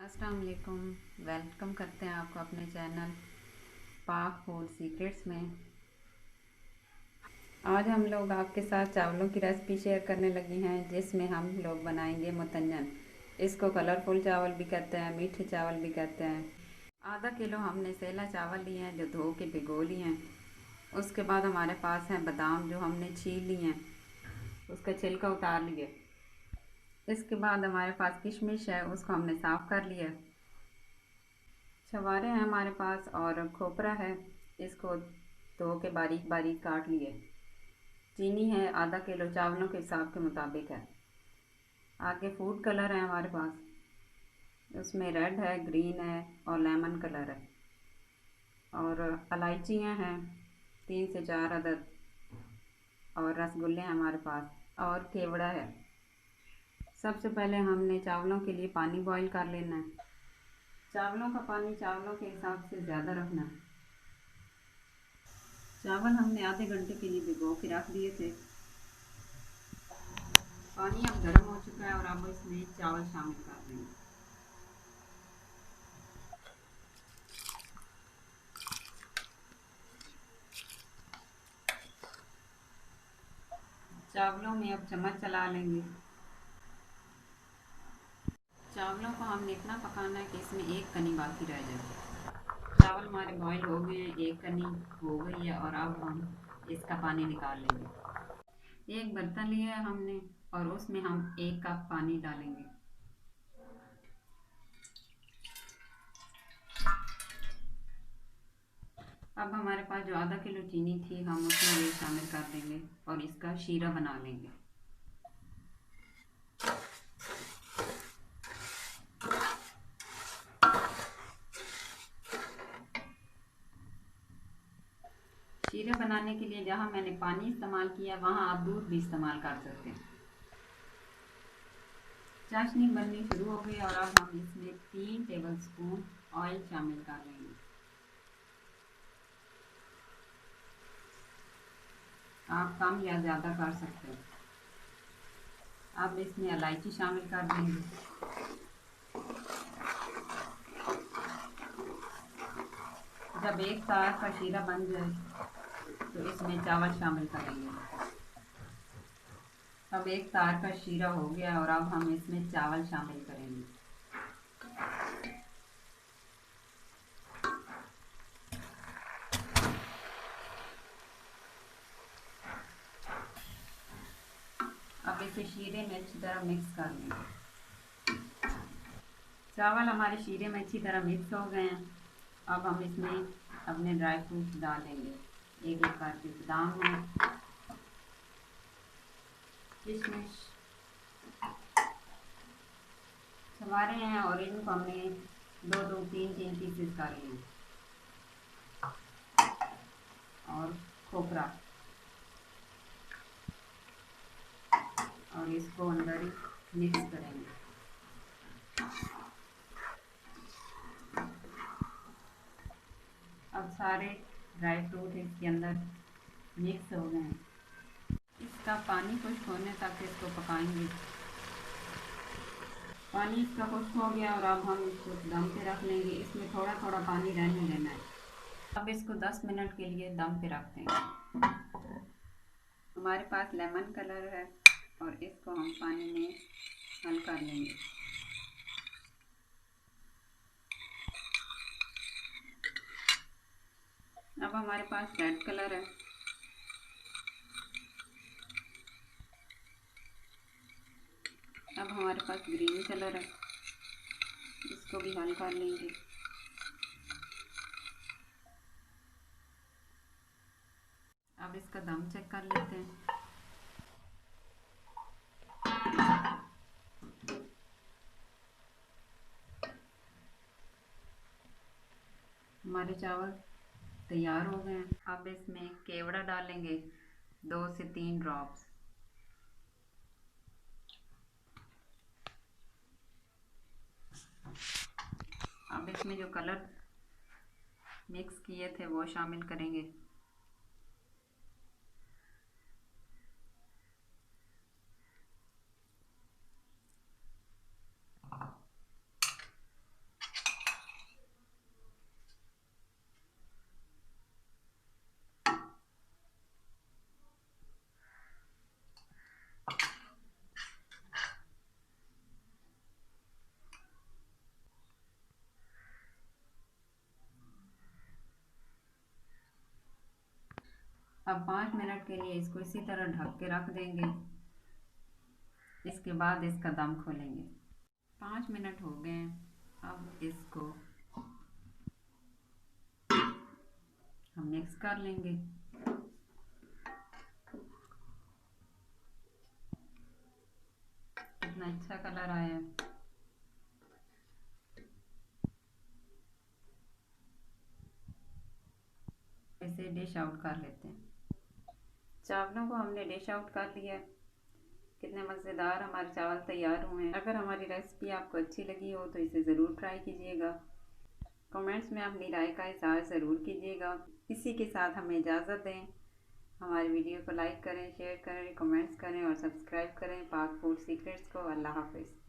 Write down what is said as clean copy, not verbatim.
अस्सलाम वालेकुम। वेलकम करते हैं आपको अपने चैनल पाक फूड सीक्रेट्स में। आज हम लोग आपके साथ चावलों की रेसिपी शेयर करने लगे हैं, जिसमें हम लोग बनाएंगे मुतन्नन। इसको कलरफुल चावल भी कहते हैं, मीठे चावल भी कहते हैं। आधा किलो हमने सेला चावल लिए हैं जो धो के भिगो लिए हैं। उसके बाद हमारे पास हैं बादाम जो हमने छील लिए हैं, उसका छिलका उतार लिए। इसके बाद हमारे पास किशमिश है, उसको हमने साफ़ कर लिया। छवारे हैं हमारे पास और खोपरा है, इसको धो के बारीक बारीक काट लिए। चीनी है, आधा किलो चावलों के हिसाब के मुताबिक है। आगे फूड कलर है हमारे पास, उसमें रेड है, ग्रीन है और लेमन कलर है। और इलायचियाँ हैं 3 से 4 अदद, और रसगुल्ले हैं हमारे पास, और केवड़ा है। सबसे पहले हमने चावलों के लिए पानी बॉईल कर लेना है। चावलों का पानी चावलों के हिसाब से ज़्यादा रखना है। चावल हमने आधे घंटे के लिए भिगो के रख दिए थे। पानी अब गर्म हो चुका है और अब इसमें चावल शामिल कर देंगे। चावलों में अब चम्मच चला लेंगे। चावलों को हमने इतना पकाना है कि इसमें एक कनी बाकी रह जाए। चावल हमारे बॉईल हो गए हैं, एक कनी हो गई है और अब हम इसका पानी निकाल लेंगे। एक बर्तन लिया है हमने और उसमें हम 1 कप पानी डालेंगे। अब हमारे पास जो आधा किलो चीनी थी हम उसमें ये शामिल कर देंगे और इसका शीरा बना लेंगे। शीरा बनाने के लिए जहाँ मैंने पानी इस्तेमाल किया वहाँ आप दूध भी इस्तेमाल कर सकते हैं। चाशनी बननी शुरू हो गई और अब हम इसमें 3 टेबलस्पून ऑयल शामिल कर लेंगे। आप कम या ज़्यादा कर सकते हैं। अब इसमें इलायची शामिल कर देंगे। जब एक तार का शीरा बन जाए तो इसमें चावल शामिल करेंगे। अब एक तार का शीरा हो गया और अब हम इसमें चावल शामिल करेंगे। अब इसे शीरे में अच्छी तरह मिक्स कर लेंगे। चावल हमारे शीरे में अच्छी तरह मिक्स हो गए हैं। अब हम इसमें अपने ड्राई फ्रूट्स डालेंगे। एक एक करके बादाम है, किशमिश, छवारे हैं और इनको हमने 2-2, 3-3 पीसेस कर लिए। और खोपरा, और इसको अंदर ही मिक्स करेंगे। अब सारे ड्राई फ्रूट इसके अंदर मिक्स हो गए हैं। इसका पानी खुश्क होने तक इसको पकाएंगे। पानी इसका खुश्क हो गया और अब हम इसको दम पे रख लेंगे। इसमें थोड़ा थोड़ा पानी रहने देना है। अब इसको 10 मिनट के लिए दम पे रख देंगे। हमारे पास लेमन कलर है और इसको हम पानी में हल कर लेंगे। अब हमारे पास रेड कलर है। अब हमारे पास ग्रीन कलर है, इसको भी हल कर लेंगे। अब इसका दम चेक कर लेते हैं। हमारे चावल तैयार हो गए हैं। अब इसमें केवड़ा डालेंगे, 2 से 3 ड्रॉप्स। अब इसमें जो कलर मिक्स किए थे वो शामिल करेंगे। अब 5 मिनट के लिए इसको इसी तरह ढक के रख देंगे। इसके बाद इसका दम खोलेंगे। 5 मिनट हो गए हैं। अब इसको हम मिक्स कर लेंगे। कितना अच्छा कलर आया है। इसे डिश आउट कर लेते हैं। चावलों को हमने डिश आउट कर लिया है। कितने मज़ेदार हमारे चावल तैयार हुए हैं। अगर हमारी रेसिपी आपको अच्छी लगी हो तो इसे ज़रूर ट्राई कीजिएगा। कमेंट्स में अपनी राय का इज़हार ज़रूर कीजिएगा। इसी के साथ हमें इजाज़त दें। हमारे वीडियो को लाइक करें, शेयर करें, कमेंट्स करें और सब्सक्राइब करें पाक फूड सीक्रेट्स को। अल्लाह हाफ़िज़।